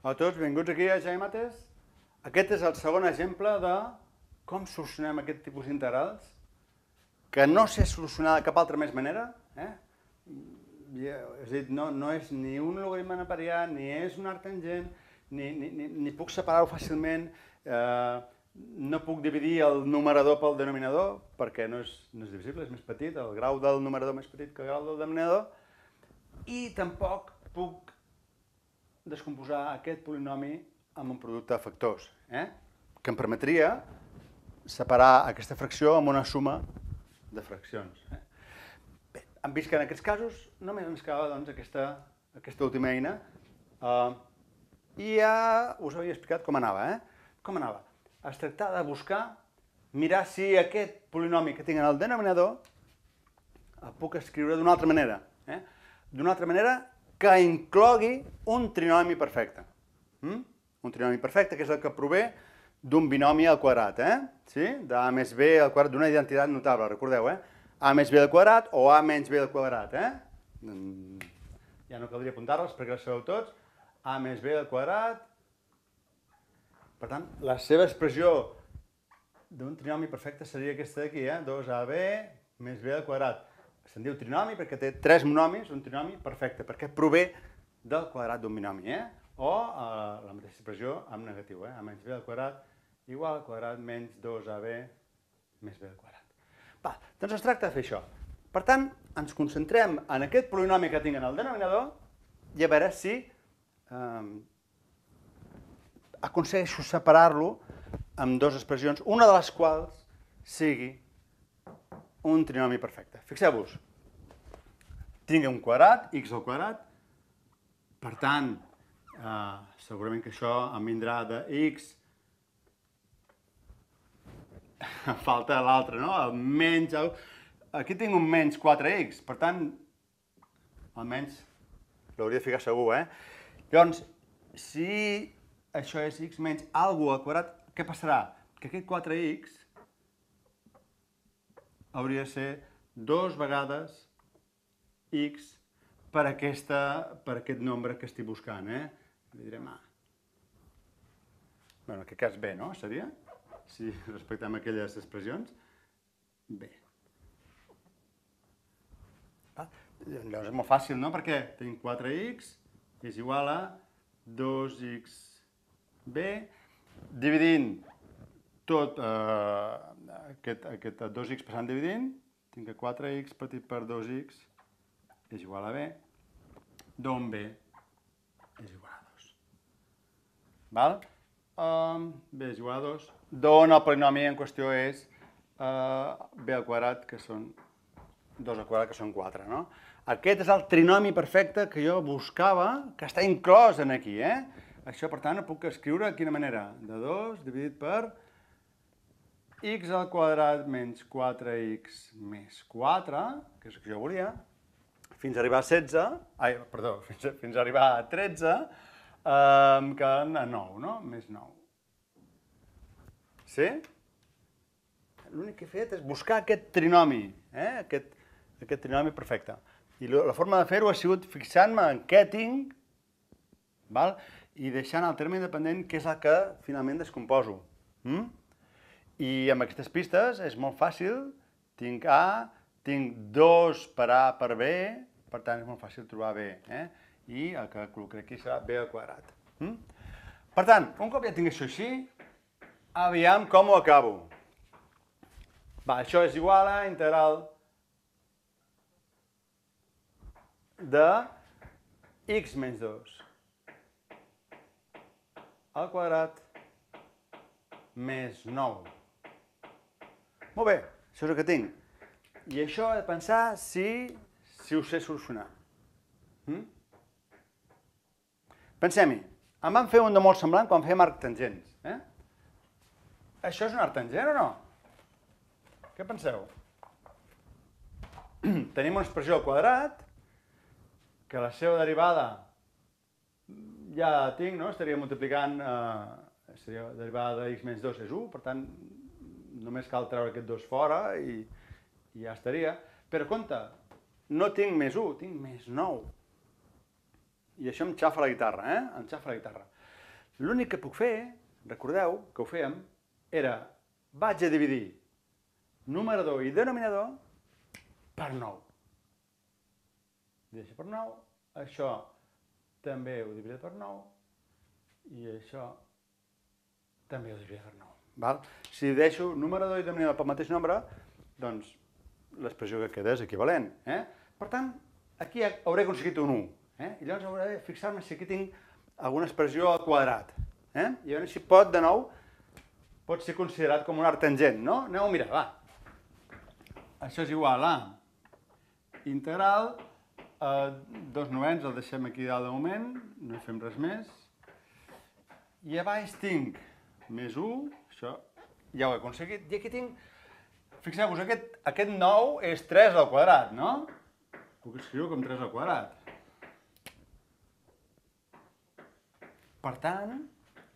Hola a tots, benvinguts aquí a Gaimates. Aquest és el segon exemple de com solucionem aquest tipus d'integrals que no sé solucionar de cap altra més manera. És a dir, no és ni un logaritme neperià, ni és un arctangent, ni puc separar-ho fàcilment, no puc dividir el numerador pel denominador perquè no és divisible, és més petit, el grau del numerador més petit que el grau del denominador, i tampoc puc descomposar aquest polinomi amb un producte de factors, que em permetria separar aquesta fracció amb una suma de fraccions. Bé, hem vist que en aquests casos només ens quedava doncs, aquesta última eina i ja us havia explicat com anava. Com anava? Es tractava de buscar, mirar si aquest polinomi que tinc en el denominador el puc escriure d'una altra manera. D'una altra manera que inclogui un trinomi perfecte. Un trinomi perfecte, que és el que prové d'un binomi al quadrat, d'A més B al quadrat, d'una identitat notable, recordeu, A més B al quadrat o A menys B al quadrat, Ja no caldria apuntar-les perquè les sabeu tots. A més B al quadrat. Per tant, la seva expressió d'un trinomi perfecte seria aquesta d'aquí, 2AB més B al quadrat. Se'n diu trinomi perquè té tres monomis, un trinomi perfecte, perquè prové del quadrat d'un binomi, o la mateixa expressió amb negatiu, A menys B al quadrat igual al quadrat menys 2AB més B al quadrat. Doncs es tracta de fer això. Per tant, ens concentrem en aquest polinomi que tinc en el denominador i a veure si aconsegueixo separar-lo amb dues expressions, una de les quals sigui un trinomi perfecte. Fixeu-vos, tinc un quadrat, x al quadrat, per tant, segurament que això em vindrà de x, falta l'altre, no? El menys, aquí tinc un menys 4x, per tant, almenys l'hauria de ficar segur, Llavors, si això és x menys alguna al quadrat, què passarà? Que aquest 4x hauria de ser 2 vegades x per aquest nombre que estic buscant, Li direm A. En aquest cas B, no? Seria? Si respectem aquelles expressions. B. Llavors és molt fàcil, no? Perquè tinc 4x és igual a 2xb dividint tot aquest 2x passant dividint, tinc que 4x partit per 2x és igual a b, d'on b és igual a 2. Val? B és igual a 2, d'on el polinomi en qüestió és b al quadrat, que són 2 al quadrat, que són 4, no? Aquest és el trinomi perfecte que jo buscava, que està inclòs en aquí, Això, per tant, ho puc escriure de quina manera? De 2 dividit per x al quadrat menys 4x més 4, que és el que jo volia, fins a arribar a 16, fins a arribar a 13, em queden a 9, no? Més 9. Sí? L'únic que he fet és buscar aquest trinomi, aquest trinomi perfecte. I la forma de fer-ho ha sigut fixant-me en què tinc, i deixant el terme independent, que és el que finalment descomposo. I amb aquestes pistes és molt fàcil, tinc A, tinc 2 per A per B, per tant és molt fàcil trobar B, i el que col·locaré aquí serà B al quadrat. Per tant, un cop ja tinc això així, aviam com ho acabo. Això és igual a integral de x menys 2 al quadrat més 9. Molt bé, això és el que tinc. I això he de pensar si ho sé solucionar. Pensem-hi. Em van fer un de molt semblant quan fèiem arctangents. Això és un arctangent o no? Què penseu? Tenim una expressió al quadrat, que la seva derivada ja la tinc, no? Estaria multiplicant, seria derivada de x menys 2 és 1, per tant, només cal treure aquest 2 fora i ja estaria. Però compte, no tinc més 1, tinc més 9. I això em xafa la guitarra, em xafa la guitarra. L'únic que puc fer, recordeu que ho fèiem, era vaig a dividir numerador i denominador per 9. Dividir per 9, això també ho dividiré per 9 i això també ho dividiré per 9. Val? Si divideixo numerador i denominador pel mateix nombre, doncs l'expressió que queda és equivalent. Per tant, aquí hauré aconseguit un 1. I llavors hauré de fixar-me si aquí tinc alguna expressió al quadrat. I a veure si pot, de nou, pot ser considerat com un arctangent, no? Aneu a mirar, va. Això és igual a integral, 2/9 el deixem aquí dalt de moment, no hi fem res més. I a baix tinc més 1, això ja ho he aconseguit, i aquí tinc, fixeu-vos, aquest 9 és 3 al quadrat, no? Puc escriure com 3 al quadrat. Per tant,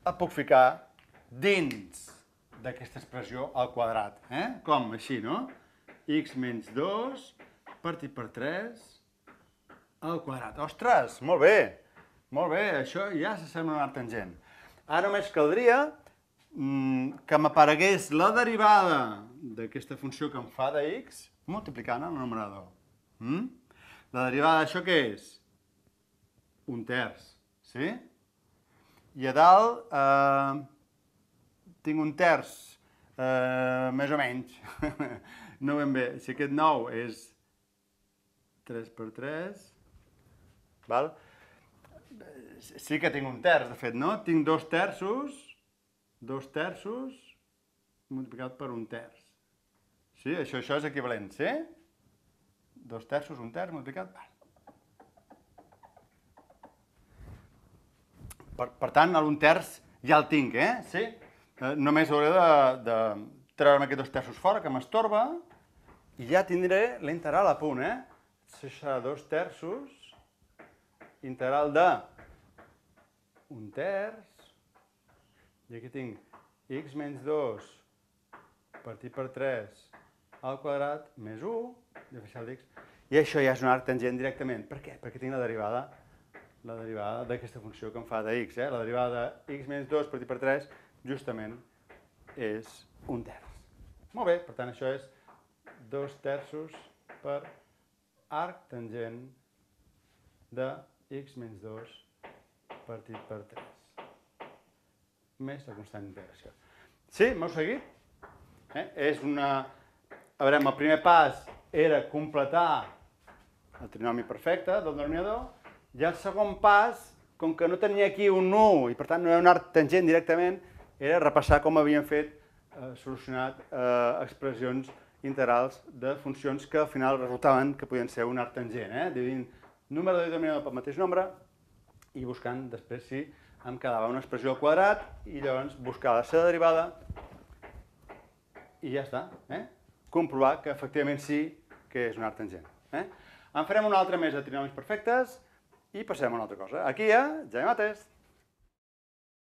el puc ficar dins d'aquesta expressió al quadrat. Com? Així, no? X menys 2 partit per 3 al quadrat. Ostres, molt bé! Molt bé, això ja s'assembla a un arctangent. Ara només caldria que m'aparegués la derivada d'aquesta funció que em fa de x multiplicant el numerador. La derivada d'això què és? 1/3, sí? I a dalt tinc 1/3, més o menys. No ben bé. Si aquest 9 és 3 per 3, val? Sí que tinc 1/3, de fet, no? Tinc 2/3 multiplicat per 1/3. Sí, això és equivalent, sí? 2/3, 1/3 multiplicat... Per tant, l'1/3 ja el tinc, sí? Només hauré de treure'm aquest 2/3 fora, que m'estorba, i ja tindré la integral a punt, Això serà 2/3 integral de 1/3, i aquí tinc x menys 2 partit per 3 al quadrat més 1, diferencial d'x, i això ja és un arctangent directament. Per què? Perquè tinc la derivada d'aquesta funció que em fa de x. La derivada de x menys 2 partit per 3 justament és 1/3. Molt bé, per tant això és 2/3 per arctangent de x menys 2 partit per 3 més la constant d'integració. Sí, m'heu seguit? És una... A veure, el primer pas era completar el trinomi perfecte del denominador, i el segon pas, com que no tenia aquí un 1 i per tant no era un arctangent directament, era repassar com havíem fet, solucionat expressions integrals de funcions que al final resultaven que podien ser un arctangent, dividint número de denominador pel mateix nombre i buscant després si em quedava una expressió al quadrat i llavors buscar la seva derivada i ja està. Comprovar que efectivament sí que és un arctangent. En farem una altra més de trinomis perfectes i passem a una altra cosa. Aquí hi ha Jaime Mates.